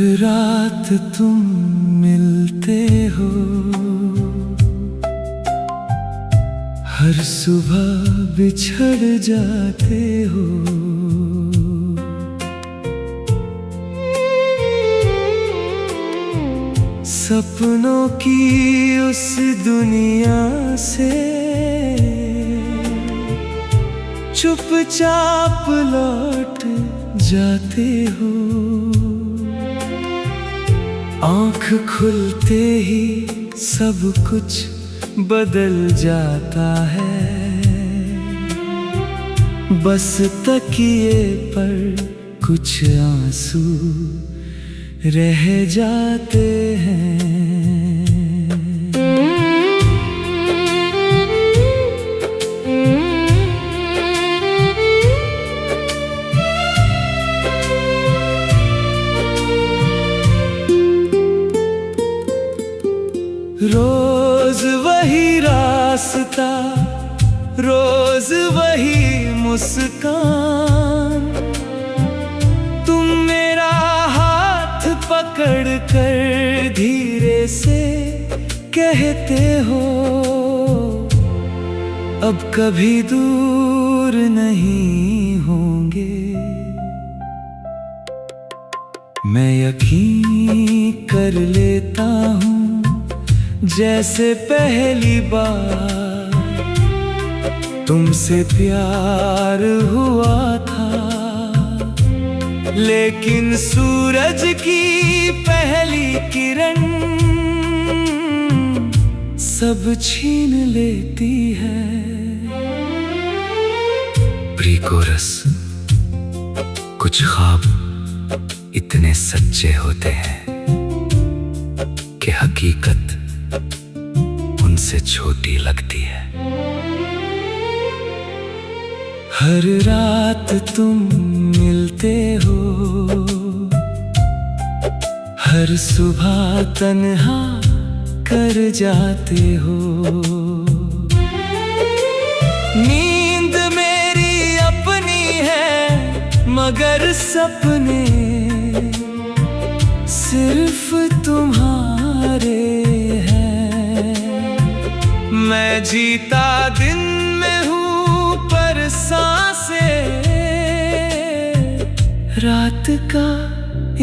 रात तुम मिलते हो, हर सुबह बिछड़ जाते हो। सपनों की उस दुनिया से चुपचाप लौट जाते हो। आँख खुलते ही सब कुछ बदल जाता है, बस तकिए पर कुछ आंसू रह जाते हैं। रोज वही रास्ता, रोज वही मुस्कान, तुम मेरा हाथ पकड़ कर धीरे से कहते हो, अब कभी दूर नहीं होंगे। मैं यकीन कर लेता हूँ जैसे पहली बार तुमसे प्यार हुआ था, लेकिन सूरज की पहली किरण सब छीन लेती है। प्री-कोरस, कुछ ख्वाब इतने सच्चे होते हैं कि हकीकत उनसे छोटी लगती है। हर रात तुम मिलते हो, हर सुबह तन्हा कर जाते हो। नींद मेरी अपनी है, मगर सपने सिर्फ तुम्हारे हैं। मैं जीता दिन में हूँ, पर सांसें रात का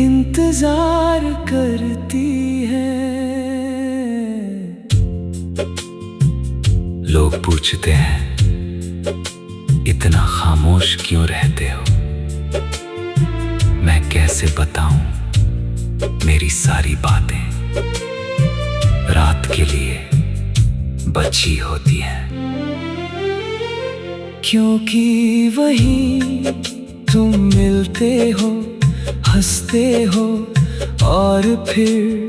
इंतजार करती है। लोग पूछते हैं, इतना खामोश क्यों रहते हो? मैं कैसे बताऊं मेरी सारी बातें रात के लिए बची होती है। क्योंकि वही तुम मिलते हो, हंसते हो और फिर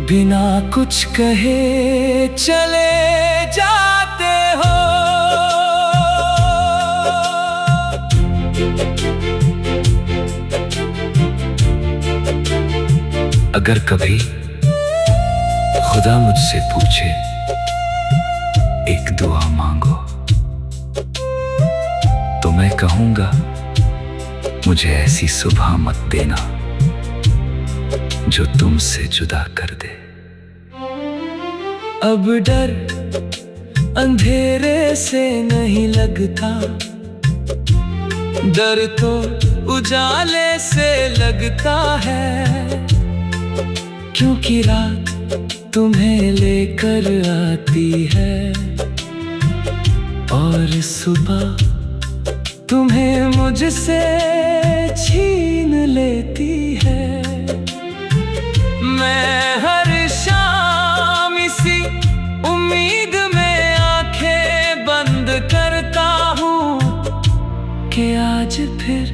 बिना कुछ कहे चले जाते हो। अगर कभी खुदा मुझसे पूछे एक दुआ मांगो, तो मैं कहूँगा मुझे ऐसी सुबह मत देना जो तुमसे जुदा कर दे। अब डर अंधेरे से नहीं लगता, डर तो उजाले से लगता है। क्योंकि रात तुम्हें लेकर आती है और सुबह तुम्हें मुझसे छीन लेती है। मैं हर शाम इसी उम्मीद में आंखें बंद करता हूँ कि आज फिर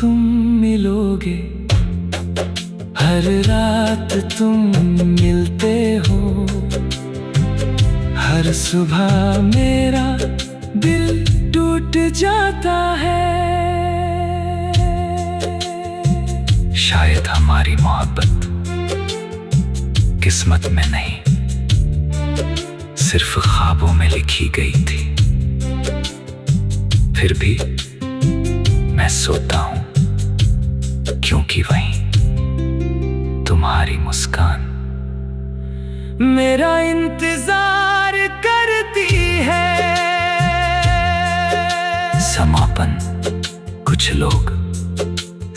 तुम मिलोगे। हर रात तुम मिलते हो, हर सुबह मेरा दिल टूट जाता है। शायद हमारी मोहब्बत किस्मत में नहीं, सिर्फ ख्वाबों में लिखी गई थी। फिर भी मैं सोता हूँ क्योंकि वहीं तुम्हारी मुस्कान मेरा इंतजार करती है। समापन कुछ लोग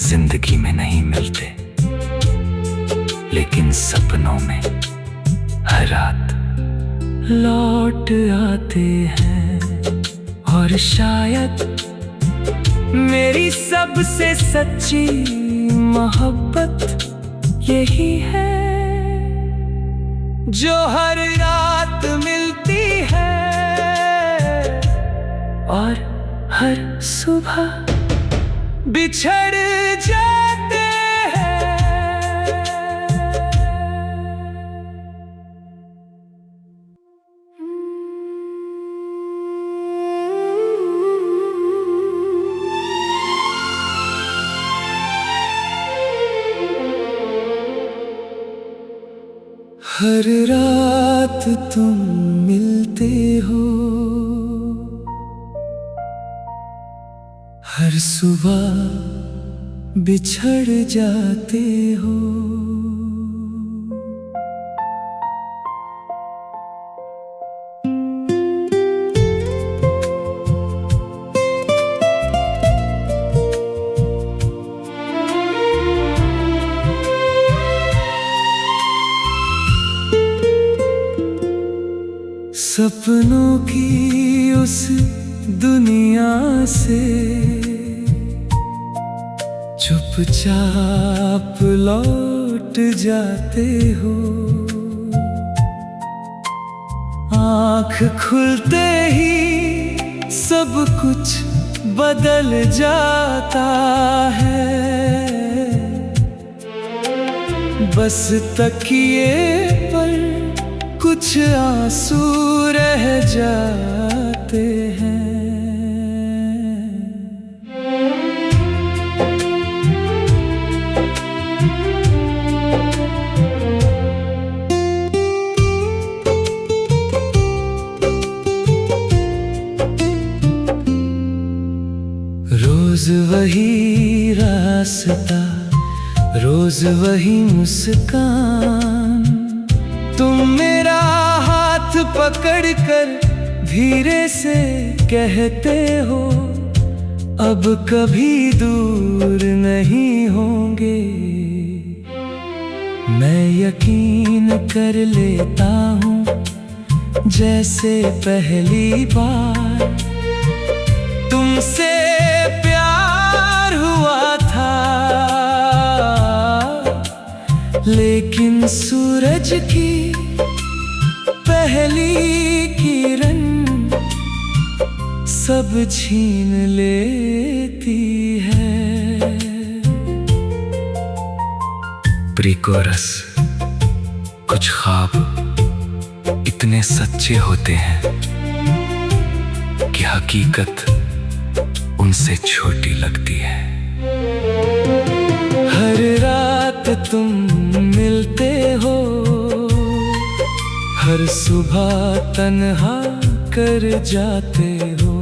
जिंदगी में नहीं मिलते, लेकिन सपनों में हर रात लौट आते हैं। और शायद मेरी सबसे सच्ची मोहब्बत यही है, जो हर रात मिलती है और हर सुबह बिछड़ जाते हैं। हर रात तुम मिलते हो, हर सुबह बिछड़ जाते हो। सपनों की उस दुनिया से चुपचाप लौट जाते हो। आँख खुलते ही सब कुछ बदल जाता है, बस तकिए पर कुछ आंसू रह जाते हैं। रोज वही रास्ता, रोज वही मुस्कान, तुम मेरा हाथ पकड़कर धीरे से कहते हो, अब कभी दूर नहीं होंगे। मैं यकीन कर लेता हूँ जैसे पहली बार तुमसे प्यार हुआ था। लेकिन सूरज की पहली किरण सब छीन लेती है। प्री-कोरस, कुछ ख्वाब इतने सच्चे होते हैं कि हकीकत उनसे छोटी लगती है। हर रात तुम मिलते हो, हर सुबह तन्हा कर जाते हो।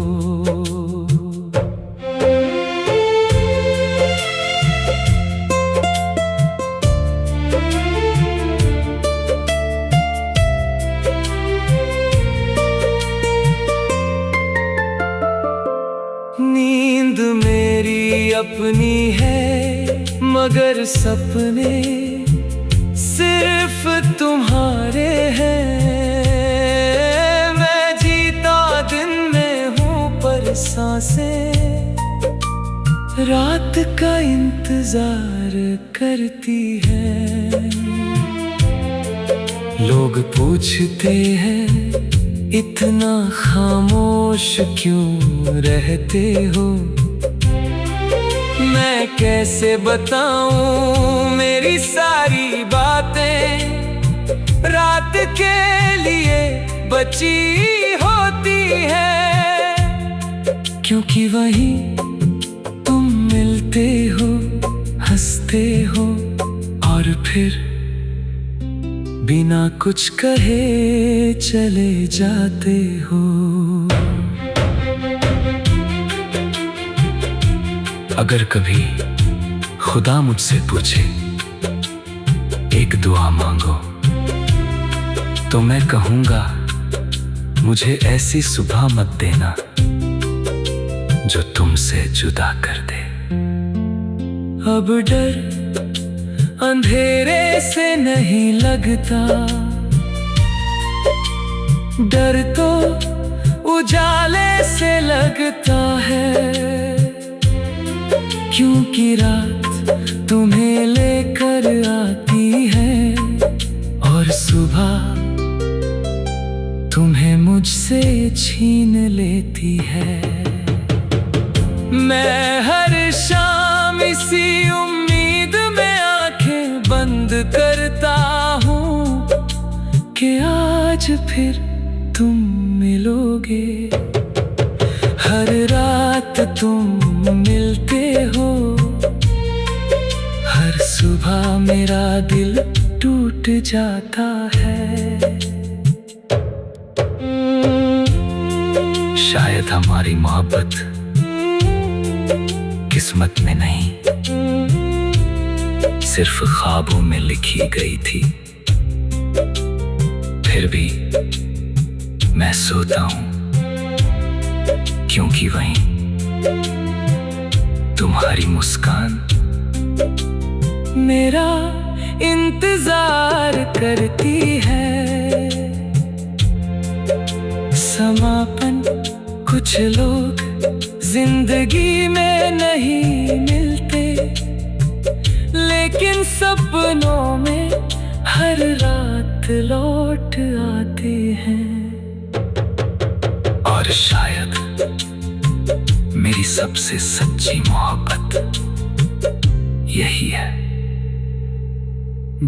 नींद मेरी अपनी है, मगर सपने सिर्फ तुम्हारे हैं। मैं जीता दिन में हूँ पर सांसें रात का इंतजार करती है। लोग पूछते हैं इतना खामोश क्यों रहते हो। मैं कैसे बताऊं मेरी सारी बातें, रात के लिए बची होती है। क्योंकि वहीं तुम मिलते हो, हंसते हो और फिर बिना कुछ कहे चले जाते हो। अगर कभी खुदा मुझसे पूछे एक दुआ मांगो, तो मैं कहूंगा मुझे ऐसी सुबह मत देना जो तुमसे जुदा कर दे। अब डर अंधेरे से नहीं लगता, डर तो उजाले से लगता है, क्योंकि रात तुम्हें लेकर आती है और सुबह तुम्हें मुझसे छीन लेती है। मैं हर शाम इसी उम्मीद में आंखें बंद करता हूँ कि आज फिर तुम मिलोगे। हर रात तुम मिलते हो, हर सुबह मेरा दिल टूट जाता है। शायद हमारी मोहब्बत किस्मत में नहीं, सिर्फ ख्वाबों में लिखी गई थी। फिर भी मैं सोता हूं, क्योंकि वहीं तुम्हारी मुस्कान मेरा इंतजार करती है। समापन कुछ लोग जिंदगी में नहीं मिलते, लेकिन सपनों में हर रात लौट आते हैं। और शायद मेरी सबसे सच्ची मोहब्बत यही है,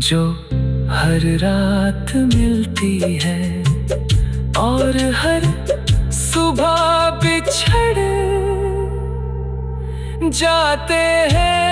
जो हर रात मिलती है और हर सुबह बिछड़ जाते हैं।